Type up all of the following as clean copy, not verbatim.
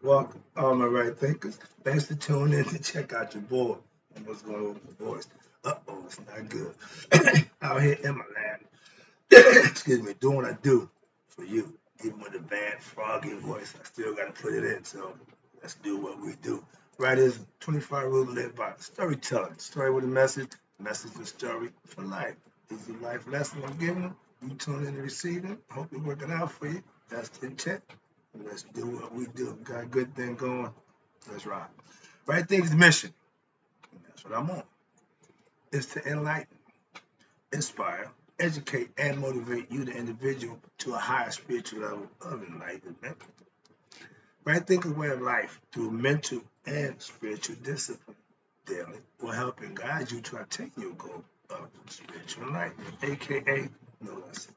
Welcome, all my right thinkers. Thanks for tuning in to check out your board and what's going on with the voice. Uh-oh, it's not good. Out here in my lab, excuse me, doing what I do for you. Even with a bad, froggy voice, I still got to put it in. So let's do what we do. Right is 25 rules to live by. Storytelling. Story with a message and story for life. These are life lessons I'm giving them. You tune in and receive them. Hope it's working out for you. That's the intent. Let's do what we do. Got a good thing going. Let's rock. Right thing is the mission. That's what I'm on. It's to enlighten, inspire, educate, and motivate you, the individual, to a higher spiritual level of enlightenment. Right thinking way of life through mental and spiritual discipline daily will help and guide you to attain your goal of spiritual enlightenment, aka know thyself.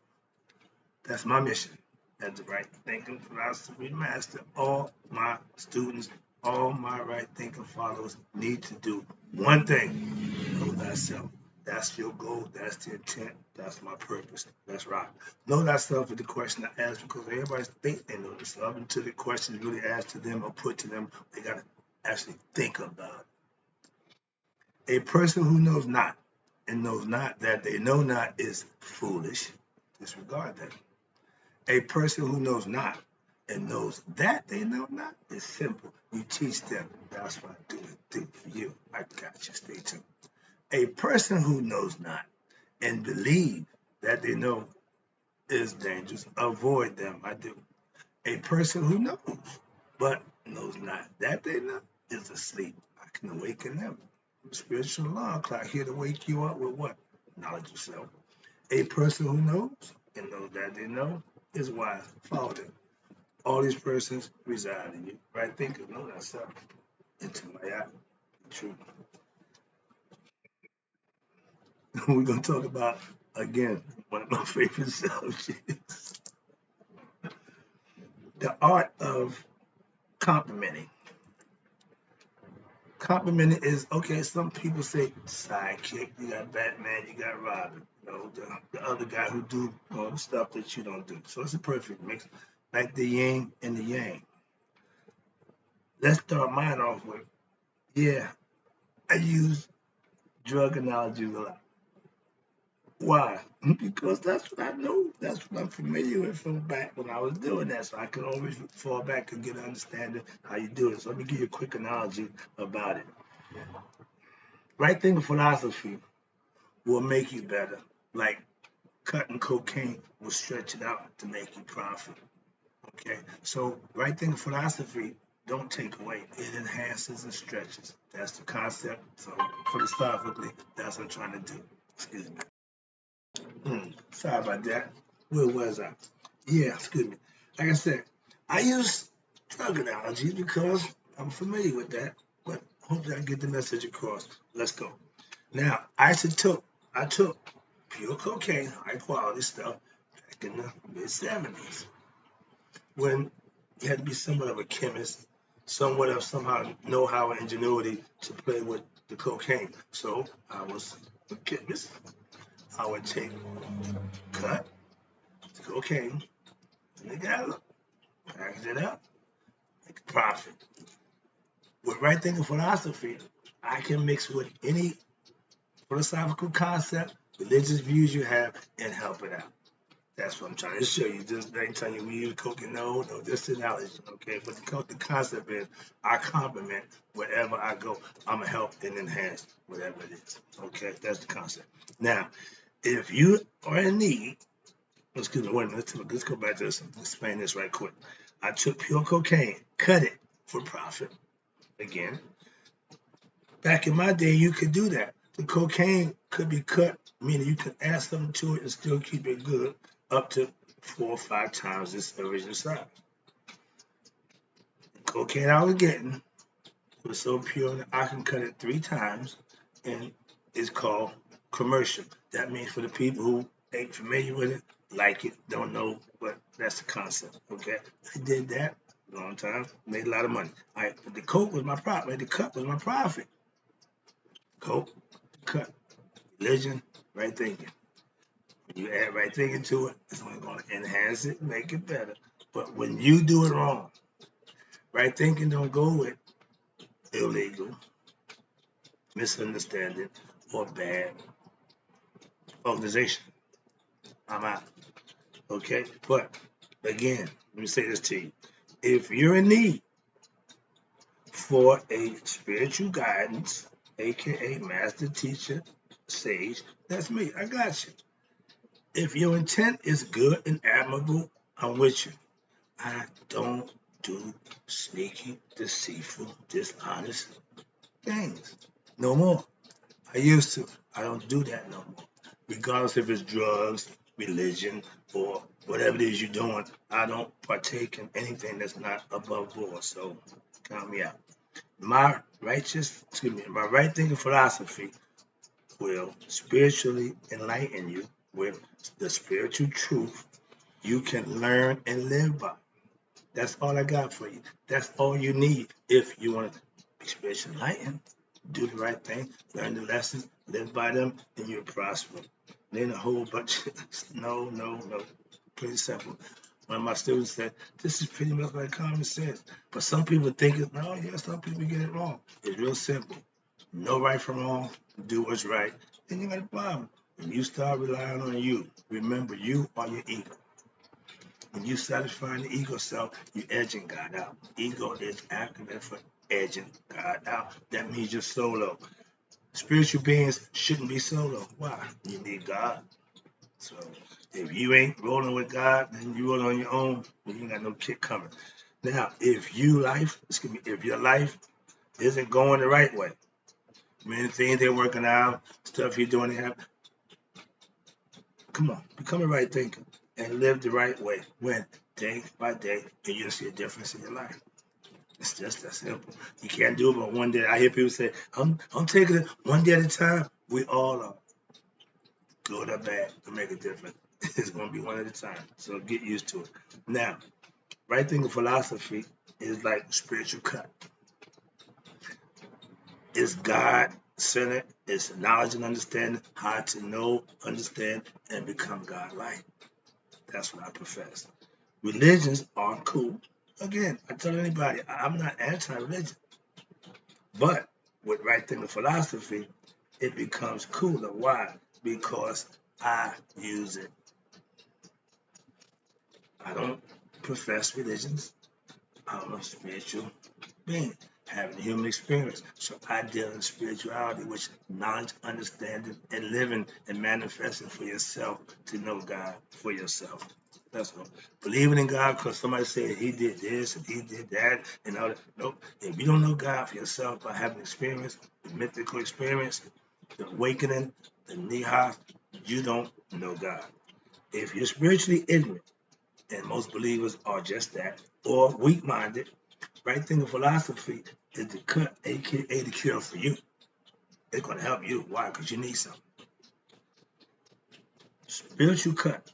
That's my mission as the right thinking philosophy master. All my students, all my right thinking followers need to do one thing: know thyself. That's your goal. That's the intent. That's my purpose. That's right. Know thyself is the question I ask because everybody think they know themselves until the question is really asked to them or put to them. They got to actually think about it. A person who knows not and knows not that they know not is foolish. Disregard that. A person who knows not and knows that they know not is simple. You teach them. That's what I do for you. I got you. Stay tuned. A person who knows not and believe that they know is dangerous. Avoid them. I do. A person who knows but knows not that they know is asleep. I can awaken them. Spiritual alarm clock here to wake you up with what? Knowledge of self. A person who knows and knows that they know is wise. Follow them. All these persons reside in you. Right thinkers know that self. Into my truth. We're going to talk about, again, one of my favorite subjects, the art of complimenting. Complimenting is, okay, some people say sidekick, you got Batman, you got Robin, the other guy who do all the stuff that you don't do. So it's a perfect mix, like the yin and the yang. Let's start mine off with, yeah, I use drug analogies a lot. Why? Because that's what I know. That's what I'm familiar with from back when I was doing that. So I can always fall back and get an understanding how you do it. So let me give you a quick analogy about it. Right thinking philosophy will make you better. Like cutting cocaine will stretch it out to make you profit. Okay. So right thinking philosophy don't take away. It enhances and stretches. That's the concept. So philosophically, that's what I'm trying to do. Excuse me. Sorry about that. Where was I? Yeah, excuse me. Like I said, I use drug analogies because I'm familiar with that, but hopefully I get the message across. Let's go. Now, I took pure cocaine, high quality stuff, back in the mid 70s when you had to be somewhat of a chemist, somewhat of somehow know-how and ingenuity to play with the cocaine. So I was a chemist. I would take cut cocaine together, package it up, make a profit. With right thinking philosophy, I can mix with any philosophical concept, religious views you have, and help it out. That's what I'm trying to show you. Just ain't telling you we use cocaine. No, this analogy, okay? But the concept is I complement wherever I go. I'm gonna help and enhance whatever it is. Okay, that's the concept. Now, if you are in need, excuse me, wait a minute, let's go back to this and explain this right quick. I took pure cocaine, cut it for profit. Again, back in my day, you could do that. The cocaine could be cut, meaning you could add something to it and still keep it good up to 4 or 5 times its original size. The cocaine I was getting was so pure that I can cut it 3 times and it's called commercial. That means for the people who ain't familiar with it, like it, don't know, but that's the concept. Okay, I did that a long time, made a lot of money. All right, but the coke was my profit. The cut was my profit. Coke, cut, religion, right thinking. When you add right thinking to it, it's only going to enhance it, make it better. But when you do it wrong, Right thinking don't go with illegal, misunderstanding, or bad organization. I'm out. Okay? But again, let me say this to you. If you're in need for a spiritual guidance, aka master teacher, sage, that's me. I got you. If your intent is good and admirable, I'm with you. I don't do sneaky, deceitful, dishonest things no more. I used to. I don't do that no more. Regardless if it's drugs, religion, or whatever it is you're doing, I don't partake in anything that's not above board. So count me out. My right thinking philosophy will spiritually enlighten you with the spiritual truth you can learn and live by. That's all I got for you. That's all you need if you want to be spiritually enlightened, do the right thing, learn the lessons, live by them, and you'll prosper. Then a whole bunch of no, no, no. Pretty simple. One of my students said, this is pretty much like common sense. But some people think it's no, yeah, some people get it wrong. It's real simple. Know right from wrong, do what's right, then you got a problem. When you start relying on you, remember you are your ego. When you satisfy the ego self, you're edging God out. Ego is acronym for edging God out. That means you're solo. Spiritual beings shouldn't be solo. Why? You need God. So if you ain't rolling with God, then you roll on your own. You ain't got no kick coming. Now, if your life isn't going the right way, many things ain't working out, stuff you're doing, come on, become a right thinker and live the right way. When day by day, and you'll see a difference in your life. It's just that simple. You can't do it but one day. I hear people say, I'm taking it one day at a time. We all are. Good or bad to make a difference. It's going to be one at a time. So get used to it. Now, right thinking philosophy is like spiritual cut. It's God centered. It's knowledge and understanding, how to know, understand, and become God-like. That's what I profess. Religions are cool. Again, I tell anybody, I'm not anti-religion. But with right thinking philosophy, it becomes cooler. Why? Because I use it. I don't profess religions. I'm a spiritual being, having a human experience. So I deal in spirituality, which knowledge, understanding, and living and manifesting for yourself to know God for yourself. That's all. Believing in God because somebody said he did this and he did that and all that. Nope. If you don't know God for yourself by having experience, the mythical experience, the awakening, the nihas, you don't know God. If you're spiritually ignorant, and most believers are just that, or weak-minded, right thinking philosophy is the cut, aka the cure for you. It's going to help you. Why? Because you need something. Spiritual cut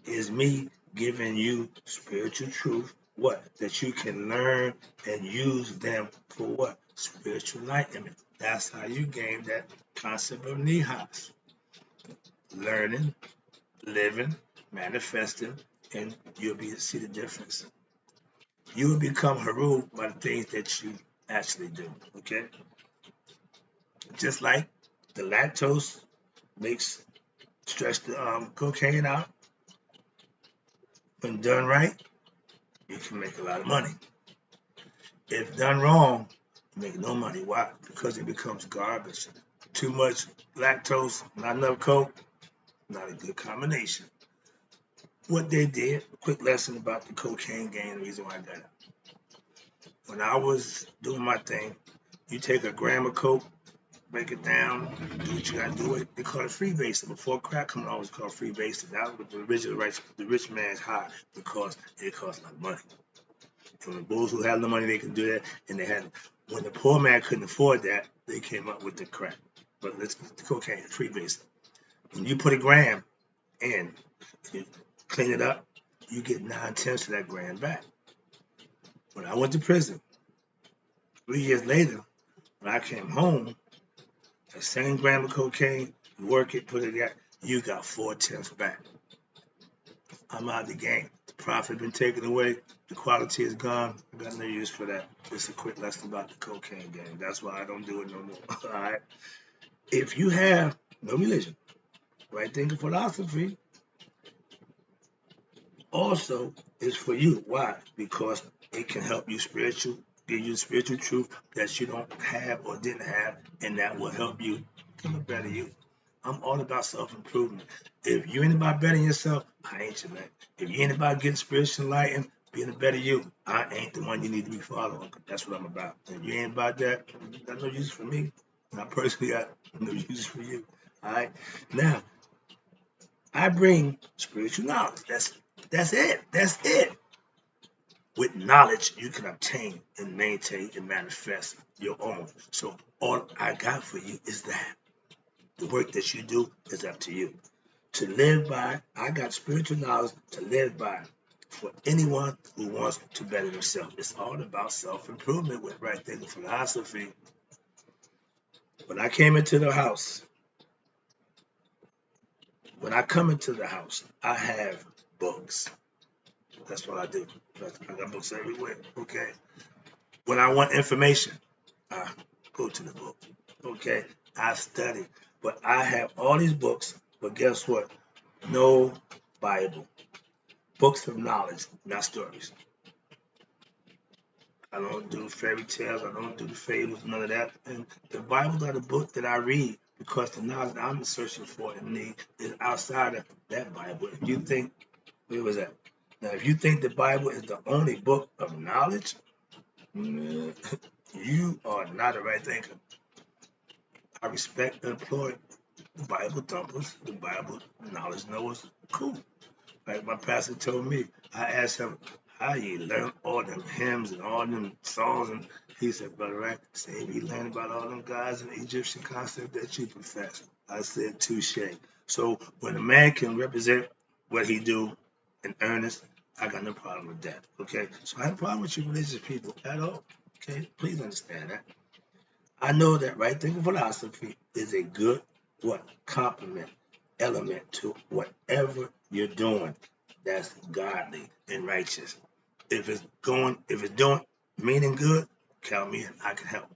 is me giving you spiritual truth. What? That you can learn and use them for what? Spiritual enlightenment. That's how you gain that concept of nihas. Learning, living, manifesting, and you'll be see the difference. You will become Haru by the things that you actually do. Okay? Just like the lactose makes stretch the cocaine out. When done right, you can make a lot of money. If done wrong, you make no money. Why? Because it becomes garbage. Too much lactose, not enough coke, not a good combination. What they did, quick lesson about the cocaine game, the reason why I got it. When I was doing my thing, you take a gram of coke, break it down, do what you gotta do it. They call it freebasing. Before crack coming on, it was called freebasing. That was the original right, the rich man's high because it cost a lot of money. And the bulls who had the money, they could do that. And they had, when the poor man couldn't afford that, they came up with the crack. But let's the cocaine, freebasing. When you put a gram in, you clean it up, you get 9/10 of that gram back. When I went to prison, 3 years later, when I came home, the same gram of cocaine, you work it, put it out, you got 4/10 back. I'm out of the game. profit been taken away, the quality is gone. I got no use for that. Just a quick lesson about the cocaine game. That's why I don't do it no more. All right. If you have no religion, right thinking philosophy also is for you. Why? Because it can help you spiritual, give you spiritual truth that you don't have or didn't have, and that will help you become a better you. I'm all about self-improvement. If you ain't about bettering yourself, I ain't your man. If you ain't about getting spiritual enlightened, being a better you, I ain't the one you need to be following. That's what I'm about. If you ain't about that, got no use for me. And I personally got no use for you. All right. Now, I bring spiritual knowledge. That's it. That's it. With knowledge, you can obtain and maintain and manifest your own. So all I got for you is that. The work that you do is up to you. To live by, I got spiritual knowledge to live by for anyone who wants to better themselves. It's all about self-improvement with right thinking philosophy. When I came into the house, when I come into the house, I have books. That's what I do. I got books everywhere. Okay. When I want information, I go to the book. Okay. I study. But I have all these books, but guess what? No Bible. Books of knowledge, not stories. I don't do fairy tales. I don't do the fables, none of that. And the Bible got a book that I read because the knowledge I'm searching for and need is outside of that Bible. If you think, where was that? Now, if you think the Bible is the only book of knowledge, you are not a right thinker. I respect and applaud the Bible thumpers, the Bible knowledge knowers. Cool. Like my pastor told me, I asked him, how you learn all them hymns and all them songs? And he said, Brother Wright, say he learned about all them guys in the Egyptian concept that you profess. I said, touche. So when a man can represent what he do in earnest, I got no problem with that. Okay? So I have a problem with you religious people at all. Okay? Please understand that. I know that right thinking philosophy is a good complement element to whatever you're doing that's godly and righteous. If it's doing meaning good, count me in. I can help.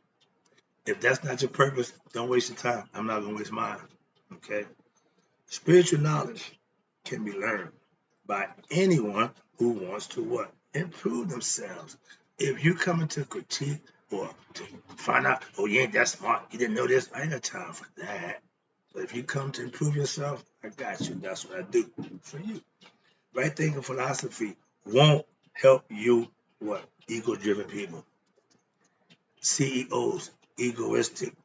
If that's not your purpose, don't waste your time. I'm not gonna waste mine. Okay? Spiritual knowledge can be learned by anyone who wants to improve themselves. If you come into critique or to find out, oh, you ain't that smart, you didn't know this, I ain't got time for that. But if you come to improve yourself, I got you. That's what I do for you. Right thinking philosophy won't help you ego-driven people. CEOs, egoistic,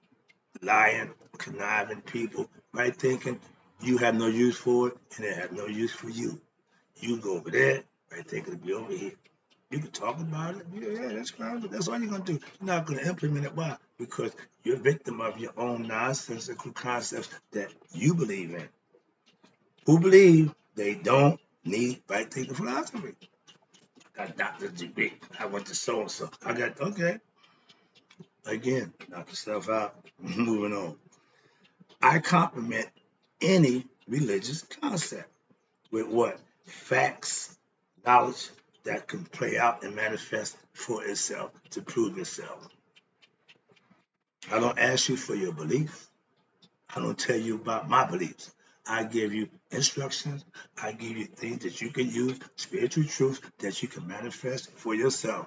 lying, conniving people, right thinking you have no use for it and they have no use for you. You go over there, right thinking to be over here. You can talk about it. Yeah, that's fine, but that's all you're gonna do. You're not gonna implement it. Why? Because you're a victim of your own nonsensical concepts that you believe in. Who believe they don't need right thinking philosophy. I got doctor's degree. I went to so and so. I got okay. Again, knock yourself out. Moving on. I compliment any religious concept with facts, knowledge that can play out and manifest for itself to prove itself. I don't ask you for your belief. I don't tell you about my beliefs. I give you instructions. I give you things that you can use, spiritual truths that you can manifest for yourself.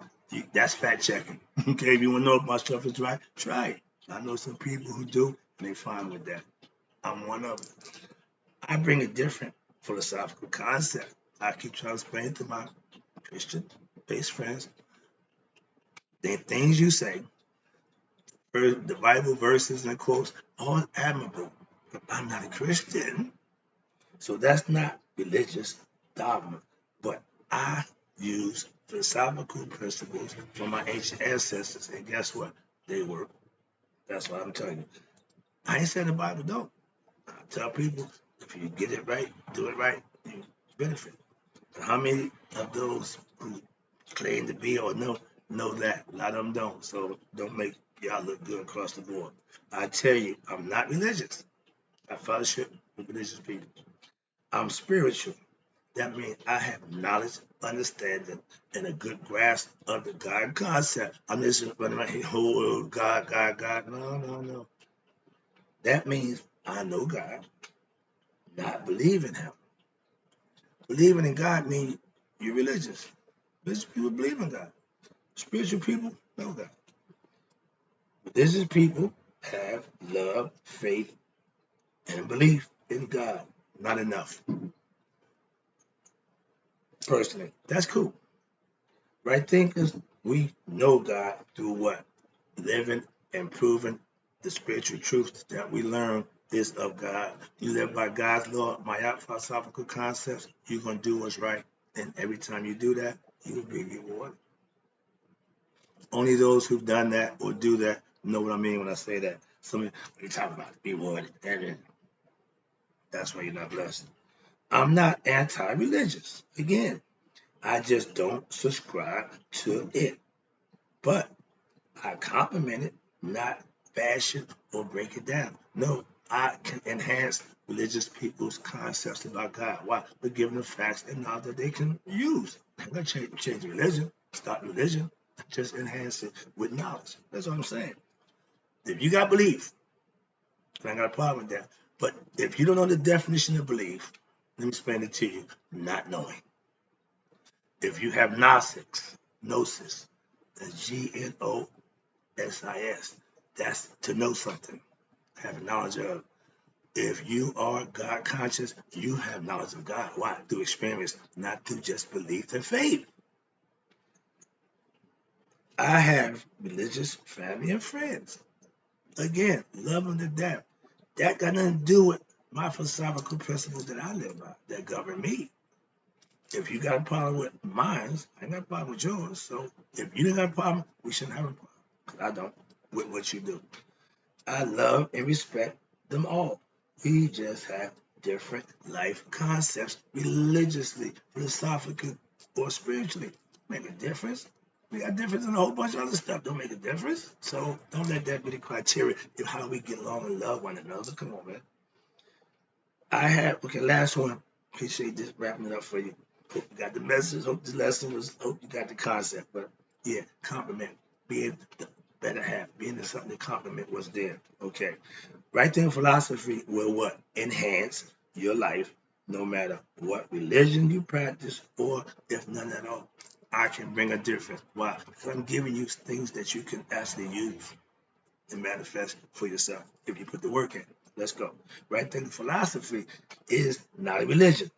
That's fact checking. Okay, if you want to know if my stuff is right, try it. I know some people who do, and they fine with that. I'm one of them. I bring a different philosophical concept. I keep trying to explain to my Christian-based friends. The things you say, the Bible verses and quotes, all admirable. But I'm not a Christian. So that's not religious dogma. But I use philosophical principles from my ancient ancestors. And guess what? They work. That's what I'm telling you. I ain't saying the Bible don't. I tell people, if you get it right, do it right, you benefit. But how many of those who claim to be or know that? A lot of them don't. So don't make y'all look good across the board. I tell you, I'm not religious. I fellowship with religious people. I'm spiritual. That means I have knowledge, understanding, and a good grasp of the God concept. I'm just running my head, oh, God, God, God. No, no, no. That means I know God, not believe in Him. Believing in God means you're religious. Religious people believe in God. Spiritual people know God. Religious people have love, faith, and belief in God. Not enough, personally. That's cool. Right thinkers, we know God through what? Living and proving the spiritual truths that we learn is of God. You live by God's law, my philosophical concepts, you're going to do what's right. And every time you do that, you will be rewarded. Only those who've done that or do that know what I mean when I say that. Somebody, what are you talking about? Rewarded. That's why you're not blessed. I'm not anti-religious. Again, I just don't subscribe to it. But I compliment it, not bash it or break it down. No, I can enhance religious people's concepts about God. Why? We're giving them facts and knowledge that they can use. I'm not change religion, start religion, just enhance it with knowledge. That's what I'm saying. If you got belief, I ain't got a problem with that. But if you don't know the definition of belief, let me explain it to you. Not knowing. If you have gnosis, that's GNOSIS, that's to know something, have knowledge of. If you are God conscious, you have knowledge of God. Why? Through experience, not through just belief and faith. I have religious family and friends. Again, love them to death. That got nothing to do with my philosophical principles that I live by, that govern me. If you got a problem with mine, I ain't got a problem with yours. So if you didn't got a problem, we shouldn't have a problem. I don't with what you do. I love and respect them all. We just have different life concepts religiously, philosophically, or spiritually. Make a difference. We got difference in a whole bunch of other stuff. Don't make a difference. So don't let that be the criteria of how we get along and love one another. Come on, man. Okay, last one. Appreciate this wrapping it up for you. Hope you got the message. Hope the lesson was, hope you got the concept. But yeah, compliment. Being the better half, being something to compliment what's there. Okay. Right there in philosophy will what? Enhance your life no matter what religion you practice or if none at all. I can bring a difference. Why? Because I'm giving you things that you can actually use and manifest for yourself if you put the work in. Let's go. Right then, philosophy is not a religion.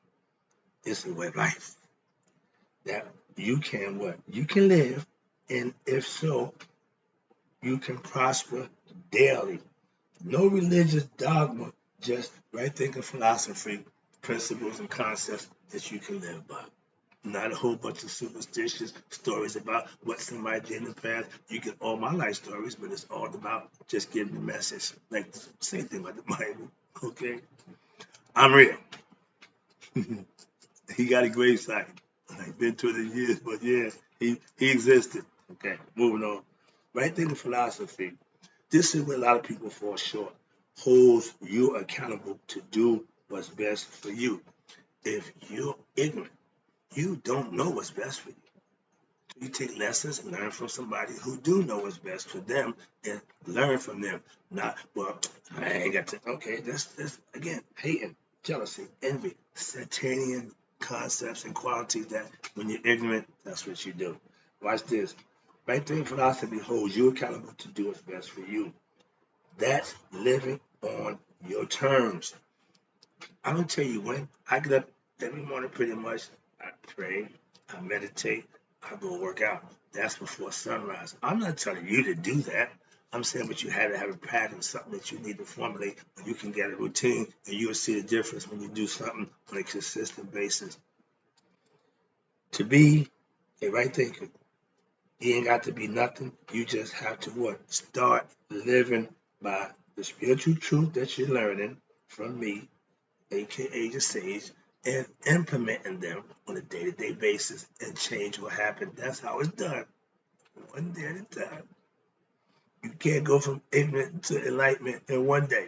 It's a way of life that you can what? You can live, and if so, you can prosper daily. No religious dogma, just right thinking philosophy, principles and concepts that you can live by. Not a whole bunch of superstitious stories about what somebody did in the past. You get all my life stories, but it's all about just getting the message. Like the same thing about the Bible. Okay? I'm real. He got a gravesite. Like been 20 years, but yeah, he existed. Okay, moving on. Right thinking philosophy. This is where a lot of people fall short. Holds you accountable to do what's best for you. If you're ignorant, you don't know what's best for you. You take lessons and learn from somebody who do know what's best for them and learn from them. Not, well, I ain't got to. Okay, that's again hating, jealousy, envy, Satanian concepts and qualities that when you're ignorant, that's what you do. Watch this. Right there in philosophy holds you accountable to do what's best for you. That's living on your terms. I don't tell you when. I get up every morning pretty much. I pray, I meditate, I go work out. That's before sunrise. I'm not telling you to do that. I'm saying but you have to have a pattern, something that you need to formulate, and you can get a routine, and you'll see the difference when you do something on a consistent basis. To be a right thinker, you ain't got to be nothing. You just have to what? Start living by the spiritual truth that you're learning from me, aka the sage, and implementing them on a day-to-day basis, and change will happen. That's how it's done, one day at a time. You can't go from ignorant to enlightenment in one day.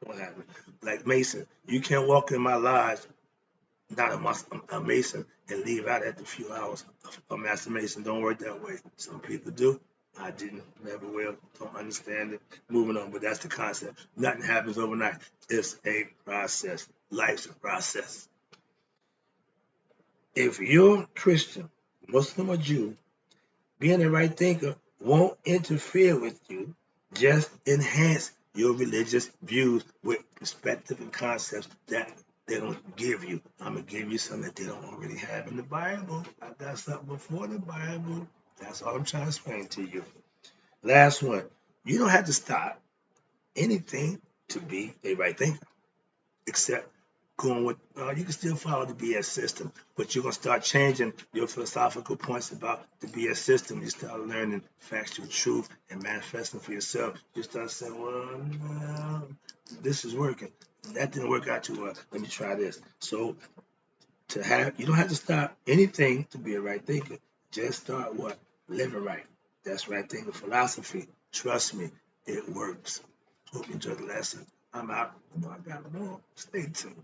What happened? Like Mason, you can't walk in my lodge not a Mason and leave out after a few hours of Master Mason. Don't work that way. Some people do. I didn't, never will, don't understand it. Moving on, but that's the concept. Nothing happens overnight. It's a process. Life's a process. If you're Christian, Muslim or Jew, being a right thinker won't interfere with you, just enhance your religious views with perspective and concepts that they don't give you. I'm going to give you something that they don't already have in the Bible. I got something before the Bible. That's all I'm trying to explain to you. Last one. You don't have to stop anything to be a right thinker, except going with, you can still follow the BS system, but you're going to start changing your philosophical points about the BS system. You start learning factual truth and manifesting for yourself. You start saying, well, no, this is working. That didn't work out too well. Let me try this. So you don't have to stop anything to be a right thinker. Just start what? Living right. That's right thinking philosophy. Trust me, it works. Hope you enjoyed the lesson. I'm out. I got more. Stay tuned.